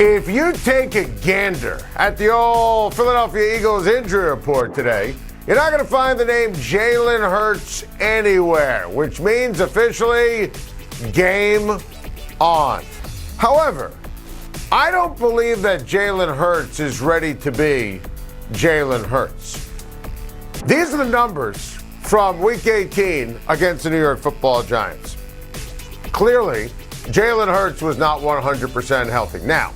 If you take a gander at the old Philadelphia Eagles injury report today, you're not going to find the name Jalen Hurts anywhere, which means officially game on. However, I don't believe that Jalen Hurts is ready to be Jalen Hurts. These are the numbers from Week 18 against the New York Football Giants. Clearly, Jalen Hurts was not 100% healthy. Now,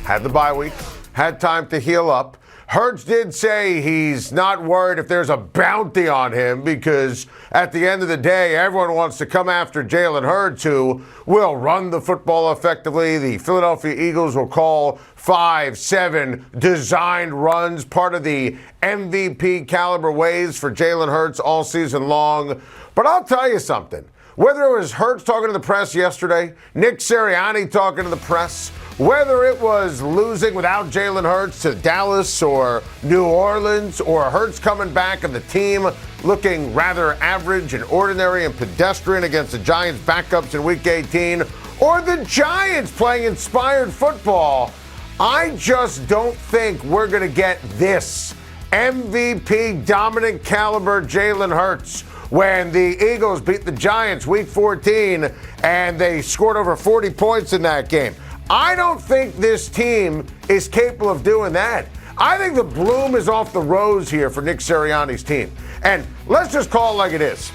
had the bye week, had time to heal up. Hurts did say he's not worried if there's a bounty on him because at the end of the day, everyone wants to come after Jalen Hurts, who will run the football effectively. The Philadelphia Eagles will call 5-7 designed runs, part of the MVP caliber ways for Jalen Hurts all season long. But I'll tell you something. Whether it was Hurts talking to the press yesterday, Nick Sirianni talking to the press, whether it was losing without Jalen Hurts to Dallas or New Orleans, or Hurts coming back and the team looking rather average and ordinary and pedestrian against the Giants' backups in Week 18, or the Giants playing inspired football, I just don't think we're going to get this MVP dominant caliber Jalen Hurts when the Eagles beat the Giants Week 14 and they scored over 40 points in that game. I don't think this team is capable of doing that. I think the bloom is off the rose here for Nick Sirianni's team. And let's just call it like it is.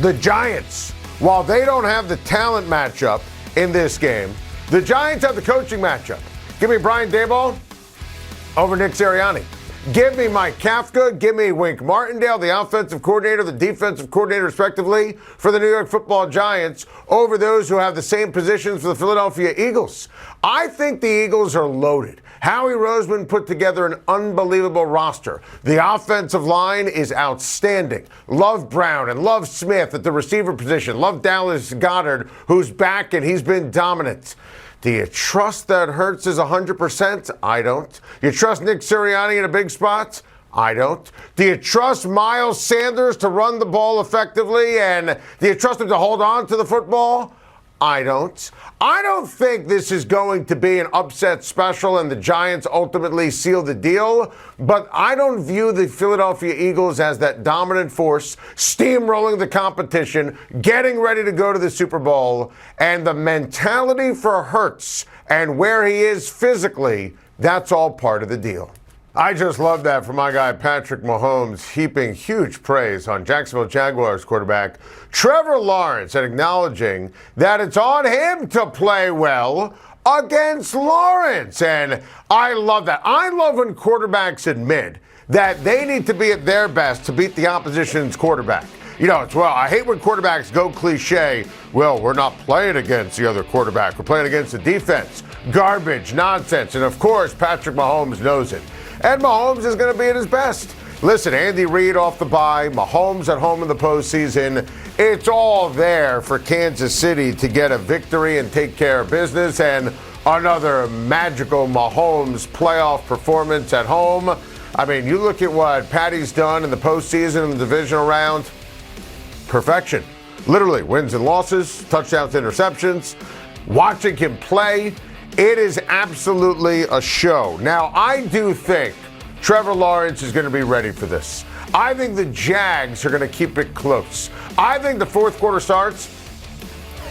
The Giants, while they don't have the talent matchup in this game, the Giants have the coaching matchup. Give me Brian Daboll over Nick Sirianni. Give me Mike Kafka, give me Wink Martindale, the offensive coordinator, the defensive coordinator, respectively, for the New York Football Giants, over those who have the same positions for the Philadelphia Eagles. I think the Eagles are loaded. Howie Roseman put together an unbelievable roster. The offensive line is outstanding. Love Brown and Love Smith at the receiver position. Love Dallas Goedert, who's back and he's been dominant. Do you trust that Hurts is 100%? I don't. You trust Nick Sirianni in a big spot? I don't. Do you trust Miles Sanders to run the ball effectively? And do you trust him to hold on to the football? I don't. I don't think this is going to be an upset special and the Giants ultimately seal the deal, but I don't view the Philadelphia Eagles as that dominant force, steamrolling the competition, getting ready to go to the Super Bowl, and the mentality for Hurts and where he is physically, that's all part of the deal. I just love that from my guy Patrick Mahomes, heaping huge praise on Jacksonville Jaguars quarterback Trevor Lawrence and acknowledging that it's on him to play well against Lawrence. And I love that. I love when quarterbacks admit that they need to be at their best to beat the opposition's quarterback. You know, I hate when quarterbacks go cliche. Well, we're not playing against the other quarterback. We're playing against the defense. Garbage, nonsense. And of course, Patrick Mahomes knows it. And Mahomes is going to be at his best. Listen, Andy Reid off the bye, Mahomes at home in the postseason. It's all there for Kansas City to get a victory and take care of business. And another magical Mahomes playoff performance at home. I mean, you look at what Patty's done in the postseason in the divisional round. Perfection. Literally, wins and losses, touchdowns, interceptions. Watching him play, it is absolutely a show. Now, I do think Trevor Lawrence is going to be ready for this. I think the Jags are going to keep it close. I think the fourth quarter starts,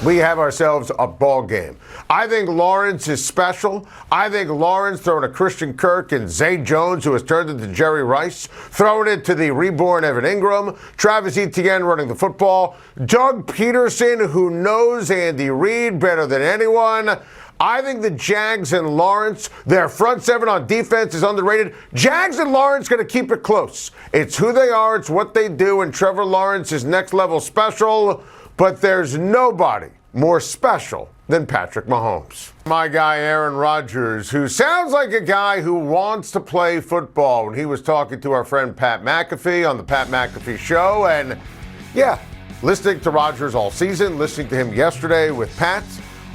we have ourselves a ball game. I think Lawrence is special. I think Lawrence throwing to Christian Kirk and Zay Jones, who has turned into Jerry Rice, throwing it to the reborn Evan Ingram, Travis Etienne running the football, Doug Peterson, who knows Andy Reid better than anyone. I think the Jags and Lawrence, their front seven on defense is underrated. Jags and Lawrence going to keep it close. It's who they are. It's what they do. And Trevor Lawrence is next level special. But there's nobody more special than Patrick Mahomes. My guy Aaron Rodgers, who sounds like a guy who wants to play football, when he was talking to our friend Pat McAfee on the Pat McAfee Show. And yeah, listening to Rodgers all season, listening to him yesterday with Pat,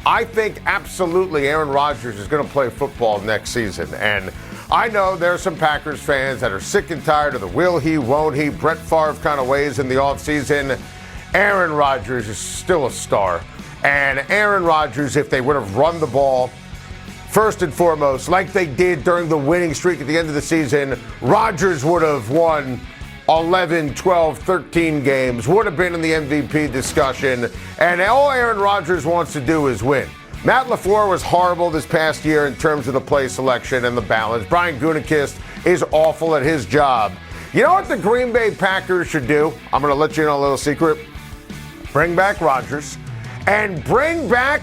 I think absolutely Aaron Rodgers is going to play football next season. And I know there are some Packers fans that are sick and tired of the will he, won't he, Brett Favre kind of ways in the offseason. Aaron Rodgers is still a star. And Aaron Rodgers, if they would have run the ball first and foremost, like they did during the winning streak at the end of the season, Rodgers would have won 11, 12, 13 games, would have been in the MVP discussion, and all Aaron Rodgers wants to do is win. Matt LaFleur was horrible this past year in terms of the play selection and the balance. Brian Gutekunst is awful at his job. You know what the Green Bay Packers should do? I'm going to let you know a little secret. Bring back Rodgers and bring back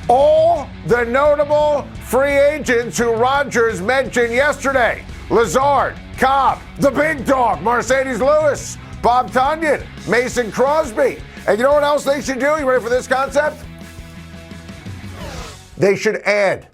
all the notable free agents who Rodgers mentioned yesterday. Lazard, Cobb, the big dog, Mercedes Lewis, Bob Tonyan, Mason Crosby. And you know what else they should do? You ready for this concept? They should add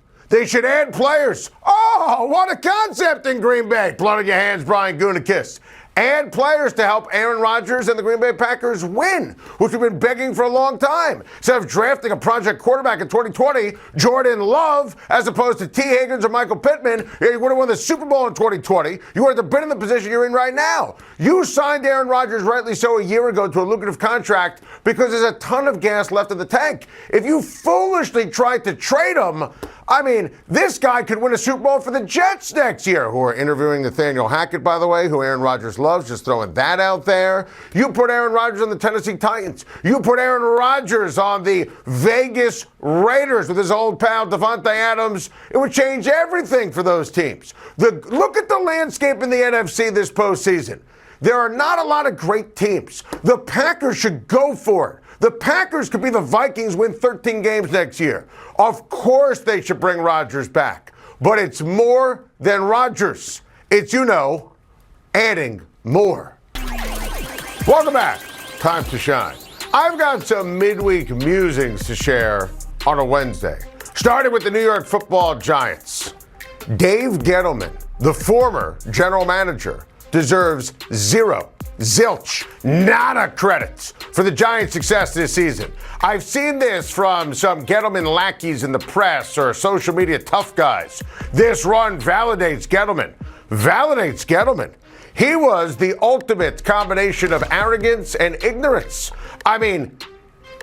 players. Oh, what a concept in Green Bay. Blood on your hands, Brian Gutekunst. Add players to help Aaron Rodgers and the Green Bay Packers win, which we've been begging for a long time. Instead of drafting a project quarterback in 2020, Jordan Love, as opposed to T. Higgins or Michael Pittman, you would have won the Super Bowl in 2020. You would have been in the position you're in right now. You signed Aaron Rodgers, rightly so, a year ago to a lucrative contract because there's a ton of gas left in the tank. If you foolishly tried to trade him, I mean, this guy could win a Super Bowl for the Jets next year, who are interviewing Nathaniel Hackett, by the way, who Aaron Rodgers loves, just throwing that out there. You put Aaron Rodgers on the Tennessee Titans. You put Aaron Rodgers on the Vegas Raiders with his old pal Devontae Adams. It would change everything for those teams. Look at the landscape in the NFC this postseason. There are not a lot of great teams. The Packers should go for it. The Packers could be the Vikings, win 13 games next year. Of course they should bring Rodgers back. But it's more than Rodgers. It's, adding more. Welcome back. Time to shine. I've got some midweek musings to share on a Wednesday. Starting with the New York Football Giants. Dave Gettleman, the former general manager, deserves zilch, nada credits for the Giants' success this season. I've seen this from some Gettleman lackeys in the press or social media tough guys. This run validates Gettleman. He was the ultimate combination of arrogance and ignorance. I mean,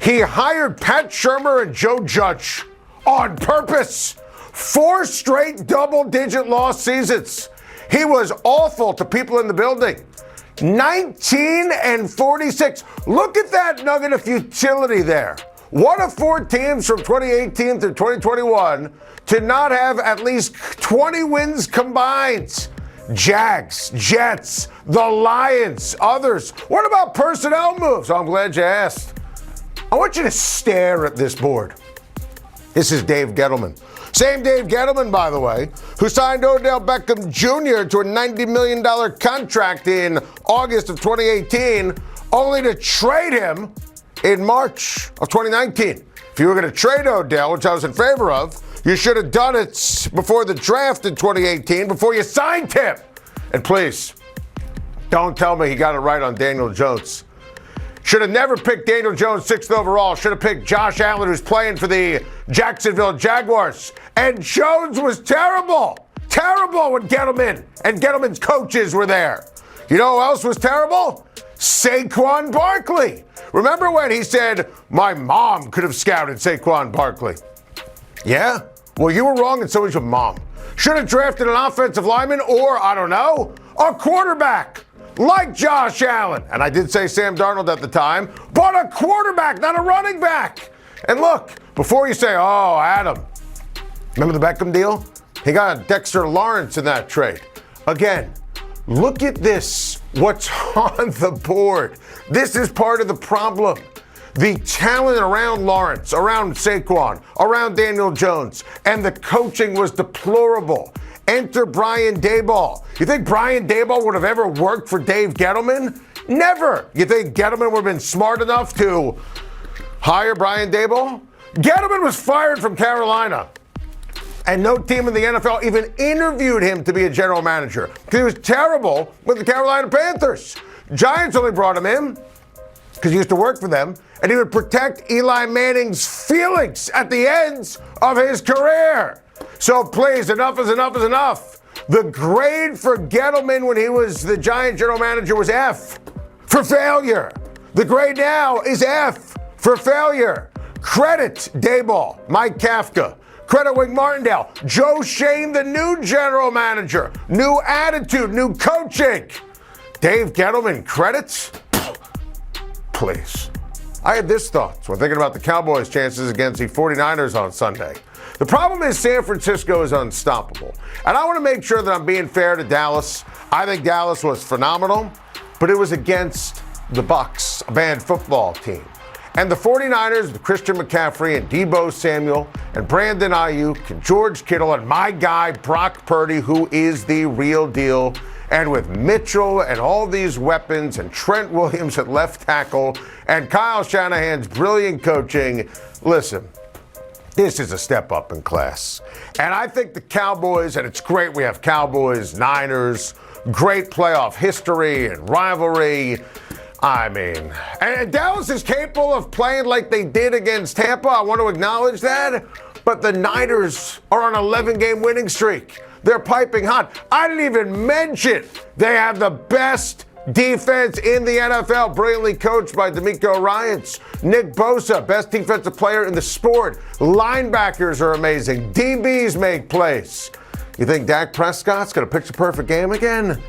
he hired Pat Shurmur and Joe Judge on purpose. 4 straight double-digit loss seasons. He was awful to people in the building. 19-46. Look at that nugget of futility there. One of 4 teams from 2018 to 2021 to not have at least 20 wins combined. Jags, Jets, the Lions, others. What about personnel moves? I'm glad you asked. I want you to stare at this board. This is Dave Gettleman. Same Dave Gettleman, by the way, who signed Odell Beckham Jr. to a $90 million contract in August of 2018, only to trade him in March of 2019. If you were going to trade Odell, which I was in favor of, you should have done it before the draft in 2018, before you signed him. And please, don't tell me he got it right on Daniel Jones. Should have never picked Daniel Jones 6th overall. Should have picked Josh Allen, who's playing for the Jacksonville Jaguars. And Jones was terrible when Gettleman and Gettleman's coaches were there. You know who else was terrible? Saquon Barkley. Remember when he said, my mom could have scouted Saquon Barkley? Yeah? Well, you were wrong, and so was your mom. Should have drafted an offensive lineman or, I don't know, a quarterback. Like Josh Allen, and I did say Sam Darnold at the time, but a quarterback, not a running back. And look, before you say, oh, Adam, remember the Beckham deal? He got Dexter Lawrence in that trade. Again, look at this, what's on the board. This is part of the problem. The talent around Lawrence, around Saquon, around Daniel Jones, and the coaching was deplorable. Enter Brian Daboll. You think Brian Daboll would have ever worked for Dave Gettleman? Never. You think Gettleman would have been smart enough to hire Brian Daboll? Gettleman was fired from Carolina, and no team in the NFL even interviewed him to be a general manager because he was terrible with the Carolina Panthers. Giants only brought him in because he used to work for them, and he would protect Eli Manning's feelings at the ends of his career. So please, enough is enough is enough. The grade for Gettleman when he was the Giant general manager was F for failure. The grade now is F for failure. Credit Daboll, Mike Kafka. Credit Wink Martindale. Joe Schein, the new general manager. New attitude, new coaching. Dave Gettleman, credits? Please. I had this thought when thinking about the Cowboys' chances against the 49ers on Sunday. The problem is San Francisco is unstoppable. And I want to make sure that I'm being fair to Dallas. I think Dallas was phenomenal, but it was against the Bucs, a bad football team. And the 49ers with Christian McCaffrey and Deebo Samuel and Brandon Ayuk and George Kittle and my guy Brock Purdy, who is the real deal. And with Mitchell and all these weapons and Trent Williams at left tackle and Kyle Shanahan's brilliant coaching, listen, this is a step up in class. And I think the Cowboys, and it's great we have Cowboys, Niners, great playoff history and rivalry. I mean, and Dallas is capable of playing like they did against Tampa. I want to acknowledge that. But the Niners are on an 11-game winning streak. They're piping hot. I didn't even mention they have the best defense in the NFL, brilliantly coached by DeMeco Ryans. Nick Bosa, best defensive player in the sport. Linebackers are amazing. DBs make plays. You think Dak Prescott's going to pitch a perfect game again?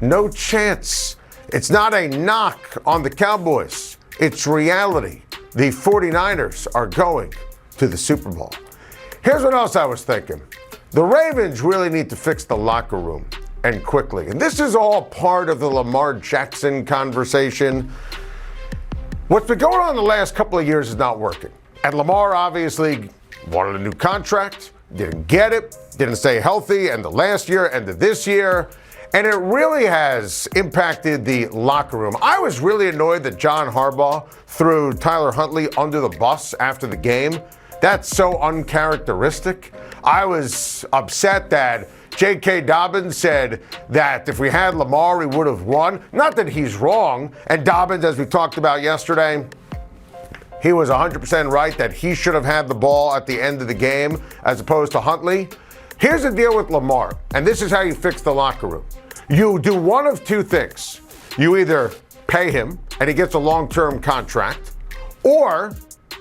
No chance. It's not a knock on the Cowboys. It's reality. The 49ers are going to the Super Bowl. Here's what else I was thinking. The Ravens really need to fix the locker room, and quickly. And this is all part of the Lamar Jackson conversation. What's been going on the last couple of years is not working. And Lamar obviously wanted a new contract, didn't get it, didn't stay healthy, and the last year and this year. And it really has impacted the locker room. I was really annoyed that John Harbaugh threw Tyler Huntley under the bus after the game. That's so uncharacteristic. I was upset that J.K. Dobbins said that if we had Lamar, we would have won. Not that he's wrong. And Dobbins, as we talked about yesterday, he was 100% right that he should have had the ball at the end of the game as opposed to Huntley. Here's the deal with Lamar, and this is how you fix the locker room. You do one of two things. You either pay him and he gets a long-term contract, or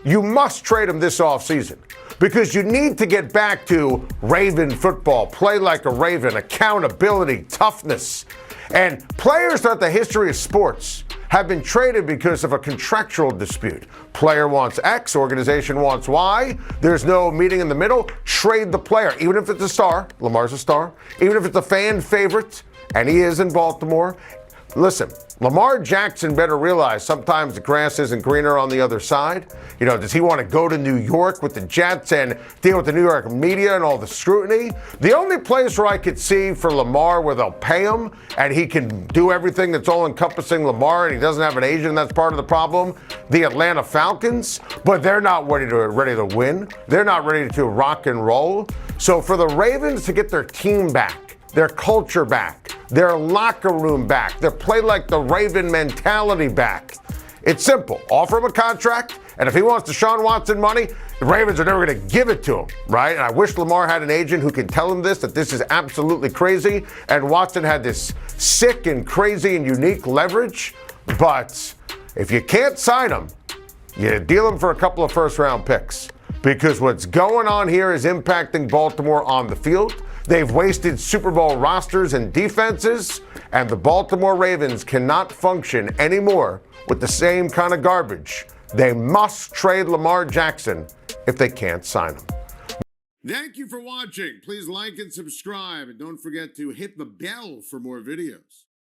you must trade him this offseason because you need to get back to Raven football, play like a Raven, accountability, toughness. And players throughout the history of sports have been traded because of a contractual dispute. Player wants X, organization wants Y. There's no meeting in the middle. Trade the player, even if it's a star. Lamar's a star. Even if it's a fan favorite, and he is in Baltimore. Listen, Lamar Jackson better realize sometimes the grass isn't greener on the other side. You know, does he want to go to New York with the Jets and deal with the New York media and all the scrutiny? The only place where I could see for Lamar where they'll pay him and he can do everything that's all-encompassing Lamar and he doesn't have an agent, that's part of the problem, the Atlanta Falcons. But they're not ready to win. They're not ready to rock and roll. So for the Ravens to get their team back, their culture back, their locker room back, their play like the Raven mentality back, it's simple. Offer him a contract, and if he wants Deshaun Watson money, the Ravens are never going to give it to him, right? And I wish Lamar had an agent who can tell him this, that this is absolutely crazy, and Watson had this sick and crazy and unique leverage. But if you can't sign him, you deal him for a couple of first-round picks, because what's going on here is impacting Baltimore on the field. They've wasted Super Bowl rosters and defenses, and the Baltimore Ravens cannot function anymore with the same kind of garbage. They must trade Lamar Jackson if they can't sign him. Thank you for watching. Please like and subscribe, and don't forget to hit the bell for more videos.